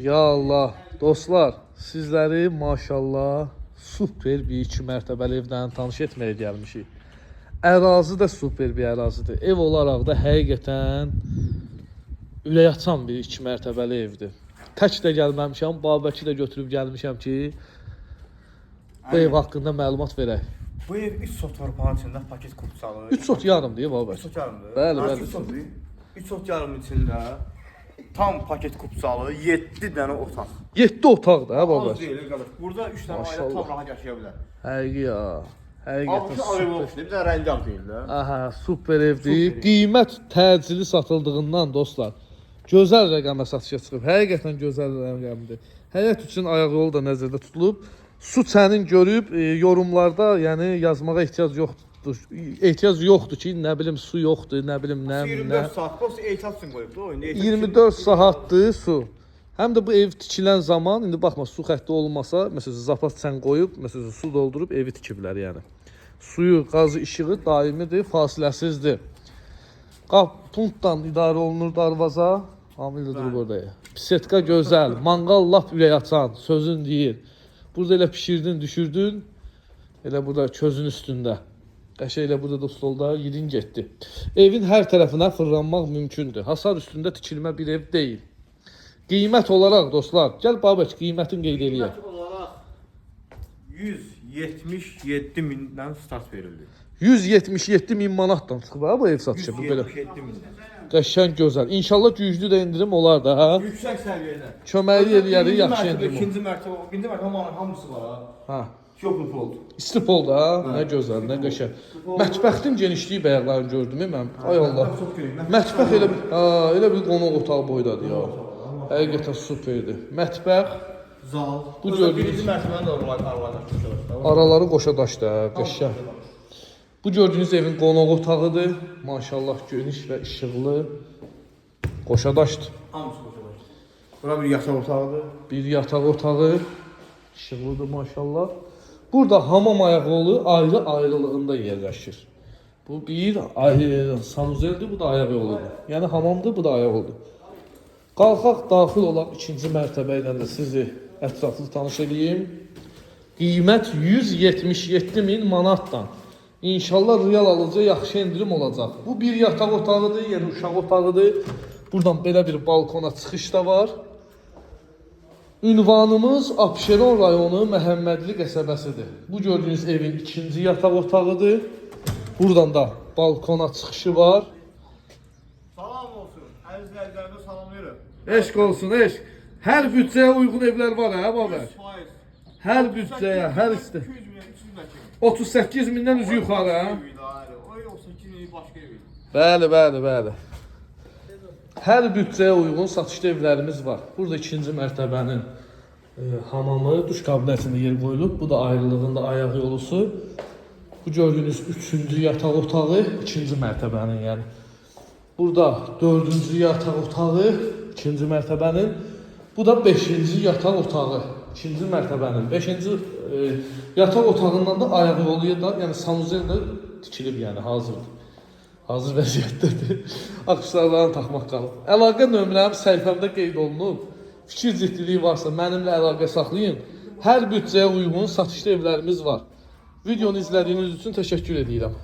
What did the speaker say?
Ya Allah, dostlar, sizləri maşallah super bir 2 mərtəbəli evdən tanış etməyə gəlmişik. Ərazi də super bir ərazidir. Ev olaraq da həqiqətən ürək açan bir 2 mərtəbəli evdir. Tək də gəlməmişəm, Babəki də götürüb gəlmişəm ki, bu ev haqqında məlumat verək. Bu ev 3 sot torpağın içində paket kupçalı. 3 sot yarım deyib Babək. 3 sot yarımdır. Bəli, bəli. 3 sot yarım içində tam paket kupçalı 7 dənə otaq. 7 otaqdır hə Az Babək. deyil qardaş. Burada 3 dənə ailə tam rahat yaşaya bilər. Həqiqi ya. Abi Həqiqətən araba super. olsun, bir də rəngi al deyil də. Aha, super evdir. Qiymət təcili satıldığından dostlar, gözəl rəqəmə satışa çıxıb. Həqiqətən gözəl rəqəmdir. Həyat üçün ayaq yolu da nəzərdə tutulub. Su çənin görüb yorumlarda, yəni yazmağa ehtiyac yoxdur. Ehtiyac yoxdur ki, nə bilim su yoxdur, nə bilim nə. 24 saat boş ehtiyat üçün qoyubdu o. 24 saatdır su. Həm də bu ev tikilən zaman, indi baxma su xətti olmasa, məsələn zapas çən qoyub, məsələn su doldurub evi tikiblər yəni. Suyu, qazı, işığı daimidir, fasiləsizdir. Qap punktdan idarə olunur darvaza. Hamılı durub orada. Pisetka gözəl, manqal lap ürək açan, sözün deyir. Burada elə pişirdin, düşürdün, elə burada közün üstündə. Qəşəng elə burada da stolda yedin getdi. Evin hər tərəfinə fırlanmaq mümkündür. Hasar üstündə tikilmə bir ev deyil. Qiymət olaraq dostlar, gəl Babək qiymətin qeyd eləyək. Qiymət olaraq 177 mindən start verildi. 177 min manatdan çıxıb ha bu ev satışı bu belə. 177 mindən. Qəşəng gözəl. İnşallah güclü də indirim olar da ha. Yüksək səviyyədə. Köməkli eləyərik, yaxşı indirim. İkinci mərtəbə, birinci mərtəbə hamısı var ha. Ha. Yoxluq oldu. İstif oldu ha. Nə gözəl, nə qəşəng. Mətbəxin genişliyi bəyəqlərini gördüm mən. Ay Allah. Mətbəx elə bir, elə bir qonaq otağı boydadır ya. Həqiqətən superdir. Mətbəx, Zal. Bu gördüyünüz- birinci mərtəbənin də aralarında. araları qoşa daşdı ha, qəşəng. Bu gördüyünüz evin qonaq otağıdır. Maşallah geniş və işıqlı. Qoşa daşdı. Hamısı qoşulur. Bura bir yataq otağıdır. Bir yataq otağı. İşıqlıdır maşallah. Burada hamam ayağı ayrı-ayrılığında yerləşir. Bu bir sanuzeldir, bu da ayaq yoludur. Yəni hamamdır, bu da ayaq yoludur. Qalxaq daxil olaq ikinci mərtəbə ilə də sizi ətraflı tanış edeyim. Qiymət 177 min manatdan. İnşallah real alıcı yaxşı indirim olacaq. Bu bir yataq otağıdır, yəni uşaq otağıdır. Buradan belə bir balkona çıxış da var. Ünvanımız Abşeron rayonu Məhəmmədli qəsəbəsidir. Bu gördüyünüz evin ikinci yataq otağıdır. Buradan da balkona çıxışı var. Salam olsun. Əzizlərdə salamlayırım. Eşq olsun, eşq. Hər büdcəyə uyğun evlər var hə baba? 100%. Hər büdcəyə, hər istə. 200 milyon, 300 milyon. 38 mindən üzü yuxarı hə? O yoxsa 2 milyon başqa ev. Bəli, bəli, bəli. Hər büdcəyə uyğun satışlı evlərimiz var. Burada ikinci mərtəbənin hamamı, duş kabinetində yer qoyulub. Bu da ayrılığında ayaq yolusu. Bu gördüyünüz üçüncü yataq otağı, ikinci mərtəbənin yəni. Burada dördüncü yataq otağı, ikinci mərtəbənin. Bu da beşinci yataq otağı, ikinci mərtəbənin. Beşinci yataq otağından da ayaq yolu da, yəni sanuzel də tikilib yəni hazırdır. Hazır vəziyyətdədir. Aksesuarlarını taxmaq qalıb. Əlaqə nömrəm səhifəmdə qeyd olunub. Fikir ciddiliyi varsa mənimlə əlaqə saxlayın. Hər büdcəyə uyğun satışlı evlərimiz var. Videonu izlədiyiniz üçün təşəkkür edirəm.